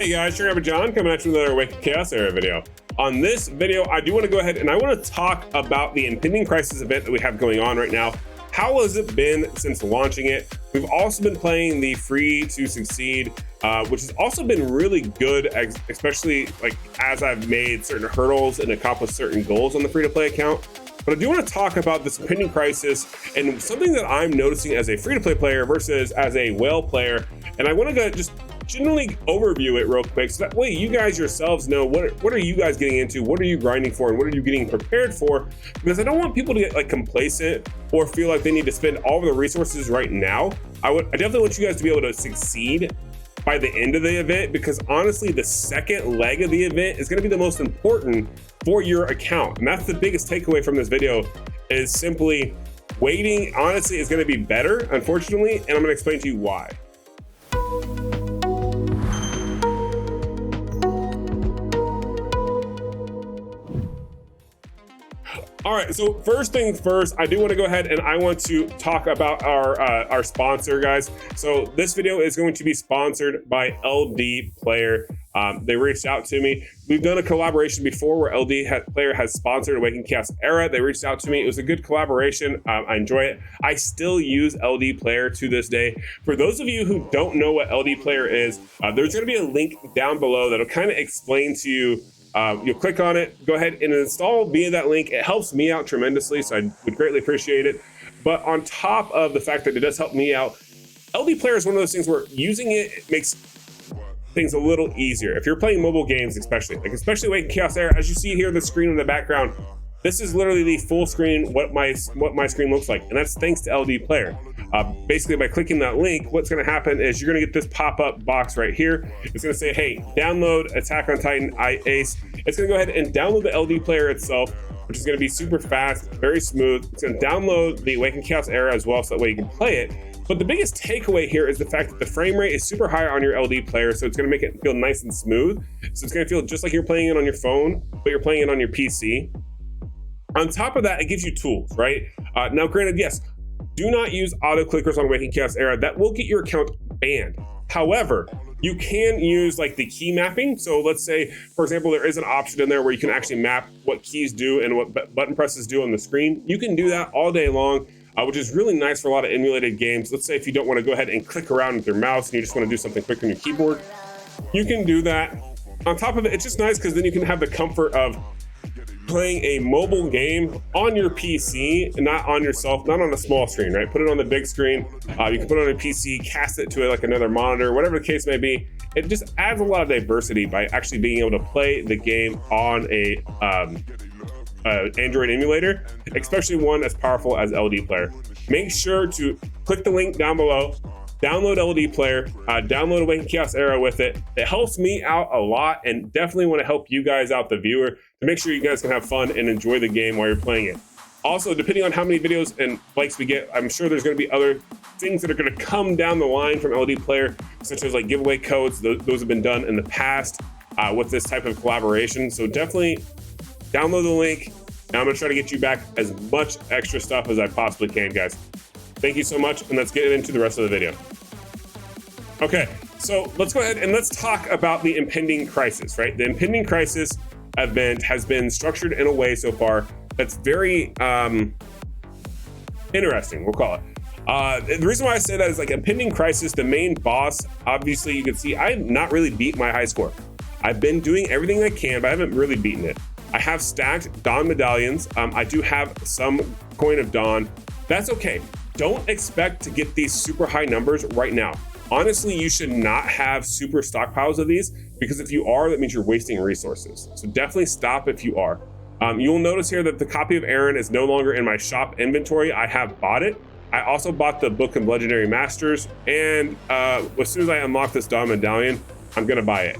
Hey guys, Sure John coming at you with another Awaken Chaos Era video. On this video, I do want to go ahead and I want to talk about the impending crisis event that we have going on right now. How has it been since launching it? We've also been playing the free to succeed, which has also been really good, especially like as I've made certain hurdles and accomplished certain goals on the free to play account. But I do want to talk about this impending crisis and something that I'm noticing as a free to play player versus as a whale player. And I want to go just generally overview it real quick so that way you guys yourselves know what are you guys getting into, what are you grinding for, and what are you getting prepared for, because I don't want people to get like complacent or feel like they need to spend all of the resources right now. I definitely want you guys to be able to succeed by the end of the event, because honestly the second leg of the event is going to be the most important for your account, and that's the biggest takeaway from this video, is simply waiting honestly is going to be better, unfortunately, and I'm going to explain to you why. All right, so first things first, I do want to go ahead and I want to talk about our sponsor, guys. So this video is going to be sponsored by LD Player. They reached out to me. We've done a collaboration before where Player has sponsored Awaken Chaos Era. They reached out to me. It was a good collaboration. I enjoy it. I still use LD Player to this day. For those of you who don't know what LD Player is, there's going to be a link down below that'll kind of explain to you. You'll click on it, go ahead and install via that link. It helps me out tremendously, so I would greatly appreciate it. But on top of the fact that it does help me out, LD Player is one of those things where using it makes things a little easier. If you're playing mobile games, especially Awaken Chaos Era, as you see here, the screen in the background, this is literally the full screen, what my screen looks like, and that's thanks to LD Player. Basically, by clicking that link, what's going to happen is you're going to get this pop-up box right here. It's going to say, hey, download Attack on Titan Ace. It's going to go ahead and download the LD Player itself, which is going to be super fast, very smooth. It's going to download the Awaken Chaos Era as well, so that way you can play it. But the biggest takeaway here is the fact that the frame rate is super high on your LD Player, so it's going to make it feel nice and smooth. So it's going to feel just like you're playing it on your phone, but you're playing it on your PC. On top of that, it gives you tools, right? Now, granted, yes, do not use auto clickers on Awaken Chaos Era. That will get your account banned. However, you can use like the key mapping. So let's say, for example, there is an option in there where you can actually map what keys do and what button presses do on the screen. You can do that all day long, which is really nice for a lot of emulated games. Let's say if you don't want to go ahead and click around with your mouse and you just want to do something quick on your keyboard, you can do that. On top of it, it's just nice because then you can have the comfort of playing a mobile game on your PC and not on yourself, not on a small screen, right? Put it on the big screen. You can put it on a PC, cast it to like another monitor, whatever the case may be. It just adds a lot of diversity by actually being able to play the game on a Android emulator, especially one as powerful as LD Player. Make sure to click the link down below, download LD Player, download Awaken Chaos Era with it. It helps me out a lot and definitely want to help you guys out, the viewer, to make sure you guys can have fun and enjoy the game while you're playing it. Also, depending on how many videos and likes we get, I'm sure there's going to be other things that are going to come down the line from LD Player, such as like giveaway codes. Those have been done in the past with this type of collaboration. So definitely download the link. And I'm going to try to get you back as much extra stuff as I possibly can, guys. Thank you so much, and let's get into the rest of the video. Okay, so let's go ahead and let's talk about the impending crisis, right? The impending crisis event has been structured in a way so far that's very interesting, we'll call it. The reason why I say that is like impending crisis, the main boss, obviously you can see I have not really beat my high score. I've been doing everything I can, but I haven't really beaten it. I have stacked Dawn medallions. I do have some coin of Dawn. That's okay. Don't expect to get these super high numbers right now. Honestly, you should not have super stockpiles of these, because if you are, that means you're wasting resources. So definitely stop if you are. You'll notice here that the copy of Eren is no longer in my shop inventory. I have bought it. I also bought the Book of Legendary Masters, and as soon as I unlock this Dawn medallion, I'm gonna buy it.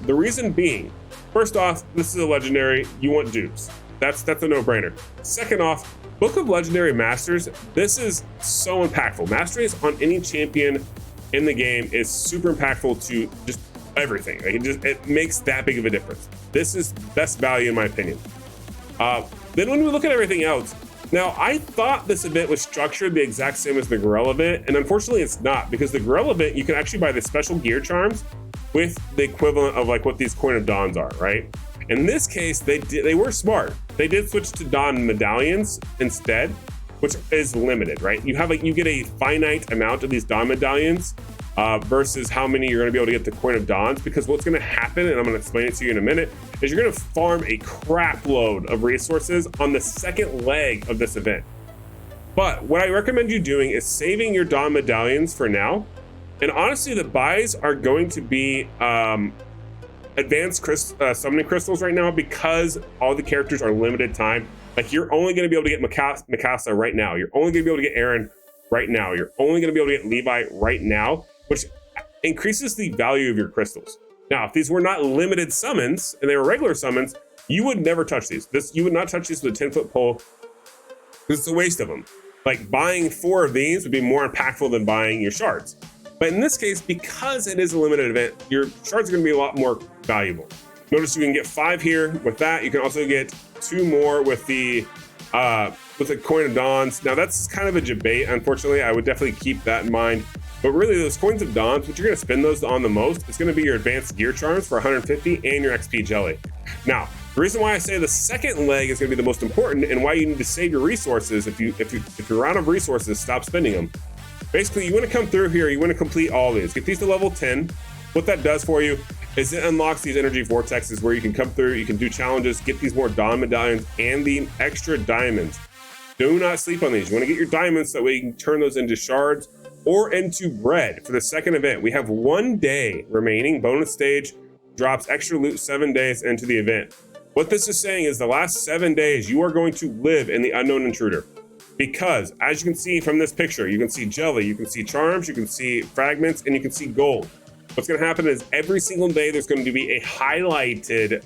The reason being, first off, this is a legendary, you want dupes. That's a no-brainer. Second off, Book of Legendary Masters, this is so impactful. Mastery on any champion in the game is super impactful to just everything. Like it makes that big of a difference. This is best value in my opinion. Then when we look at everything else, now I thought this event was structured the exact same as the Gorilla event, and unfortunately it's not, because the Gorilla event, you can actually buy the special gear charms with the equivalent of like what these Coin of Dawns are, right? In this case, they were smart. They did switch to Dawn medallions instead, which is limited, right? You get a finite amount of these Dawn medallions versus how many you're going to be able to get the Coin of Dawns, because what's going to happen, and I'm going to explain it to you in a minute, is you're going to farm a crap load of resources on the second leg of this event. But what I recommend you doing is saving your Dawn medallions for now. And honestly, the buys are going to be advanced summoning crystals right now, because all the characters are limited time. Like, you're only going to be able to get Mikasa right now. You're only going to be able to get Eren right now. You're only going to be able to get Levi right now, which increases the value of your crystals. Now, if these were not limited summons and they were regular summons, you would never touch these. You would not touch these with a 10-foot pole, because it's a waste of them. Like, buying 4 of these would be more impactful than buying your shards. But in this case, because it is a limited event, your shards are going to be a lot more valuable. Notice you can get 5 here with that. You can also get 2 more with the Coin of Dawns. Now, that's kind of a debate, unfortunately. I would definitely keep that in mind. But really, those Coins of Dawns, what you're going to spend those on the most, it's going to be your advanced gear charms for 150 and your XP jelly. Now, the reason why I say the second leg is going to be the most important, and why you need to save your resources, if you're out of resources, stop spending them. Basically, you want to come through here, you want to complete all these. Get these to level 10. What that does for you is it unlocks these energy vortexes where you can come through, you can do challenges, get these more Dawn medallions and the extra diamonds. Do not sleep on these. You want to get your diamonds so that way you can turn those into shards or into bread for the second event. We have 1 day remaining. Bonus stage drops extra loot 7 days into the event. What this is saying is the last 7 days, you are going to live in the unknown intruder. Because as you can see from this picture, you can see jelly, you can see charms, you can see fragments, and you can see gold. What's going to happen is every single day there's going to be a highlighted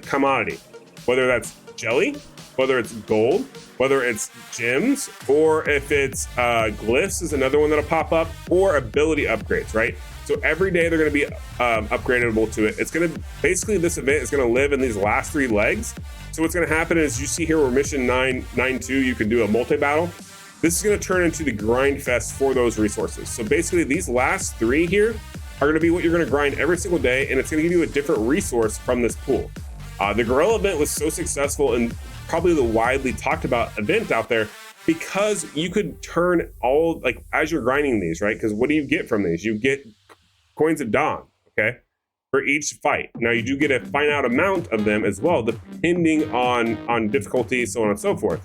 commodity, whether that's jelly, whether it's gold, whether it's gems, or if it's glyphs is another one that'll pop up, or ability upgrades, right? So every day they're going to be upgradable to it. It's going to, basically this event is going to live in these last 3 legs. So what's going to happen is, you see here where mission 9.2, you can do a multi-battle. This is going to turn into the grind fest for those resources. So basically these last 3 here are going to be what you're going to grind every single day, and it's going to give you a different resource from this pool. The Gorilla event was so successful and probably the widely talked about event out there, because you could turn all, like, as you're grinding these, right? Because what do you get from these? You get Coins of Dawn, okay, for each fight. Now, you do get a finite amount of them as well, depending on difficulty, so on and so forth.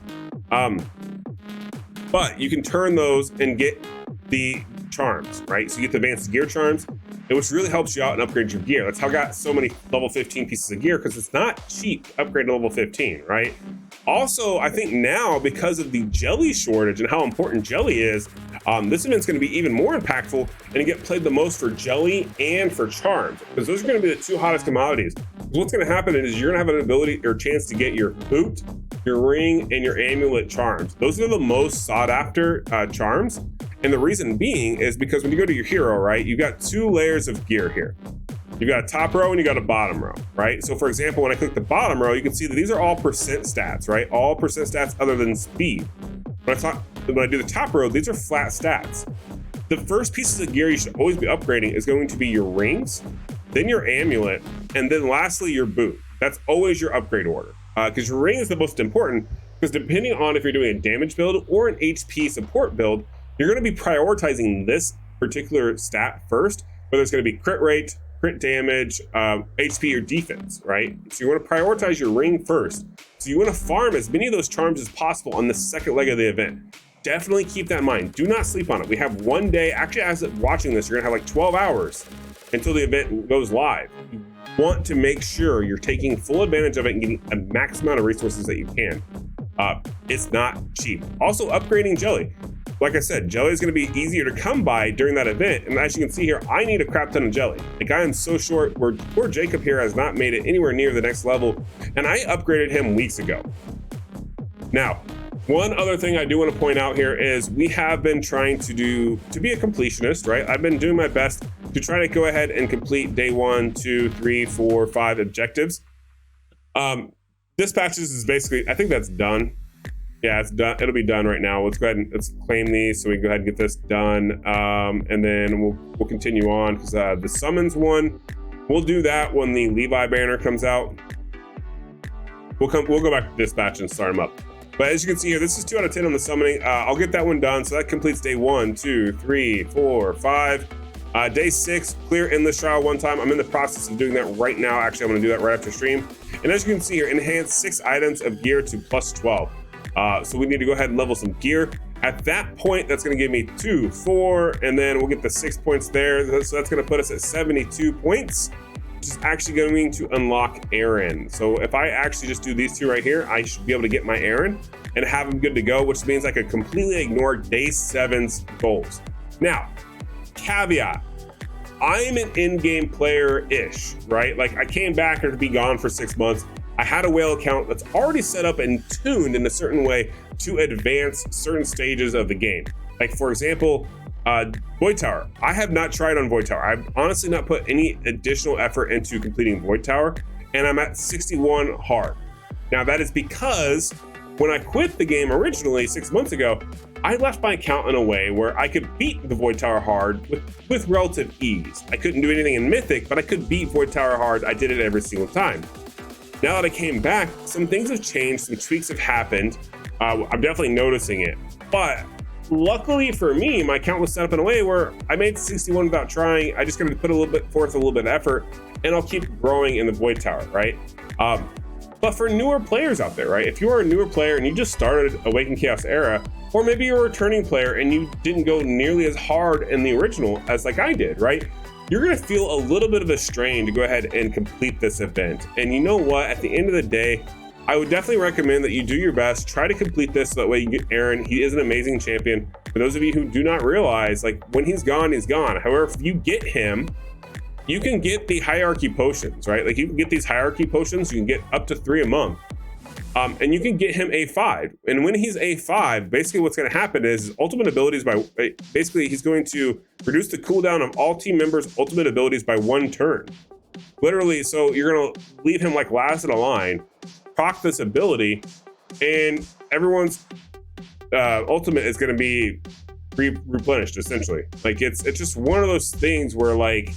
But you can turn those and get the charms, right? So you get the advanced gear charms, which really helps you out and upgrade your gear. That's how I got so many level 15 pieces of gear, because it's not cheap to upgrade to level 15, right? Also, I think now, because of the jelly shortage and how important jelly is, this event's going to be even more impactful and you get played the most for jelly and for charms, because those are going to be the 2 hottest commodities. What's going to happen is you're going to have an ability or chance to get your boot, your ring, and your amulet charms. Those are the most sought after charms. And the reason being is because when you go to your hero, right, you've got 2 layers of gear here. You've got a top row and you got a bottom row, right? So for example, when I click the bottom row, you can see that these are all percent stats, right? All percent stats other than speed. When I do the top row, these are flat stats. The first pieces of gear you should always be upgrading is going to be your rings, then your amulet, and then lastly your boot. That's always your upgrade order, because your ring is the most important, because depending on if you're doing a damage build or an HP support build, you're going to be prioritizing this particular stat first, whether it's going to be crit rate, crit damage, HP, or defense, right? So you want to prioritize your ring first. So you want to farm as many of those charms as possible on the second leg of the event. Definitely keep that in mind. Do not sleep on it. We have 1 day. Actually, as of watching this, you're going to have like 12 hours until the event goes live. You want to make sure you're taking full advantage of it and getting a max amount of resources that you can. It's not cheap. Also, upgrading jelly. Like I said, jelly is going to be easier to come by during that event. And as you can see here, I need a crap ton of jelly. Like, I am so short, where poor Jacob here has not made it anywhere near the next level. And I upgraded him weeks ago. Now, one other thing I do want to point out here is we have been trying to be a completionist, right? I've been doing my best to try to go ahead and complete day 1, 2, 3, 4, 5 objectives. Dispatches is basically, I think that's done. Yeah, it's done. It'll be done right now. Let's go ahead and let's claim these so we can go ahead and get this done. And then we'll continue on, because the summons one, We'll do that when the Levi banner comes out. We'll go back to dispatch and start them up. But as you can see here, this is 2 out of 10 on the summoning. I'll get that one done. So that completes day 1, 2, 3, 4, 5. Day 6, clear endless trial 1 time. I'm in the process of doing that right now. Actually, I'm gonna do that right after stream. And as you can see here, enhance 6 items of gear to plus 12. So we need to go ahead and level some gear. At that point, that's gonna give me 2, 4, and then we'll get the 6 points there. So that's gonna put us at 72 points, which is actually going to unlock Eren. So if I actually just do these 2 right here, I should be able to get my Eren and have him good to go, which means I could completely ignore day 7's goals. Now, caveat, I'm an in-game player-ish, right? Like I came back after to be gone for 6 months. I had a whale account that's already set up and tuned in a certain way to advance certain stages of the game. Like for example, Void Tower. I have not tried on Void Tower. I've honestly not put any additional effort into completing Void Tower, and I'm at 61 hard. Now that is because when I quit the game originally 6 months ago, I left my account in a way where I could beat the Void Tower hard with relative ease. I couldn't do anything in Mythic, but I could beat Void Tower hard. I did it every single time. Now that I came back, some things have changed, some tweaks have happened. I'm definitely noticing it. But luckily for me, my account was set up in a way where I made 61 without trying. I just got to put a little bit forth, a little bit of effort, and I'll keep growing in the Void Tower, right? But for newer players out there, right? If you are a newer player and you just started Awaken Chaos Era, or maybe you're a returning player and you didn't go nearly as hard in the original as like I did, right? You're gonna feel a little bit of a strain to go ahead and complete this event. And you know what? At the end of the day, I would definitely recommend that you do your best, try to complete this so that way you get Eren. He is an amazing champion. For those of you who do not realize, like when he's gone, he's gone. However, if you get him, you can get the hierarchy potions, right? Like you can get these hierarchy potions, you can get up to 3 a month. And you can get him A5. And when he's A5, basically what's going to happen is ultimate abilities basically he's going to reduce the cooldown of all team members' ultimate abilities by 1 turn. Literally, so you're going to leave him like last in a line, proc this ability, and everyone's ultimate is going to be replenished essentially. Like it's just one of those things where like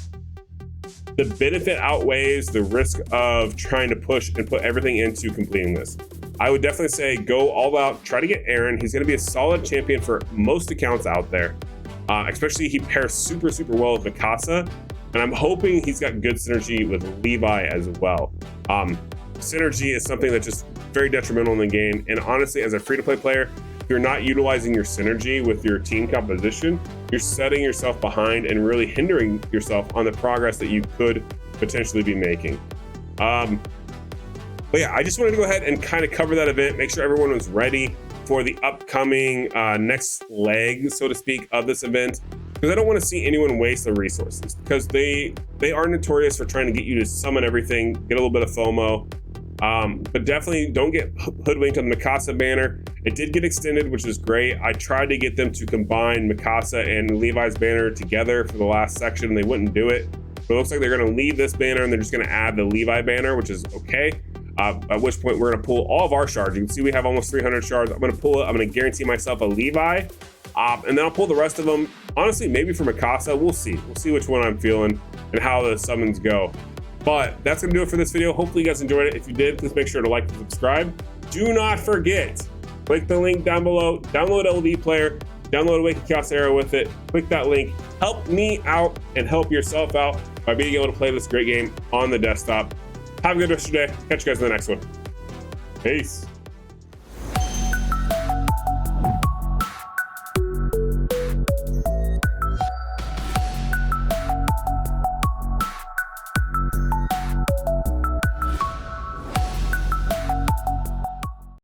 the benefit outweighs the risk of trying to push and put everything into completing this. I would definitely say go all out, try to get Eren. He's going to be a solid champion for most accounts out there. Especially he pairs super well with Mikasa, and I'm hoping he's got good synergy with Levi as well. Synergy is something that's just very detrimental in the game, and honestly, as a free-to-play player, if you're not utilizing your synergy with your team composition, you're setting yourself behind and really hindering yourself on the progress that you could potentially be making. But yeah, I just wanted to go ahead and kind of cover that event, make sure everyone was ready for the upcoming next leg, so to speak, of this event, because I don't want to see anyone waste their resources, because they are notorious for trying to get you to summon everything, get a little bit of FOMO. But definitely don't get hoodwinked on the Mikasa banner. It did get extended, which is great. I tried to get them to combine Mikasa and Levi's banner together for the last section, and they wouldn't do it. But it looks like they're going to leave this banner and they're just going to add the Levi banner, which is okay. At which point we're going to pull all of our shards. You can see we have almost 300 shards. I'm going to pull it. I'm going to guarantee myself a Levi, and then I'll pull the rest of them. Honestly, maybe for Mikasa. We'll see. We'll see which one I'm feeling and how the summons go. But that's gonna do it for this video. Hopefully you guys enjoyed it. If you did, please make sure to like and subscribe. Do not forget, click the link down below, download LD Player, download Awaken Chaos Era with it. Click that link, help me out and help yourself out by being able to play this great game on the desktop. Have a good rest of your day. Catch you guys in the next one. Peace.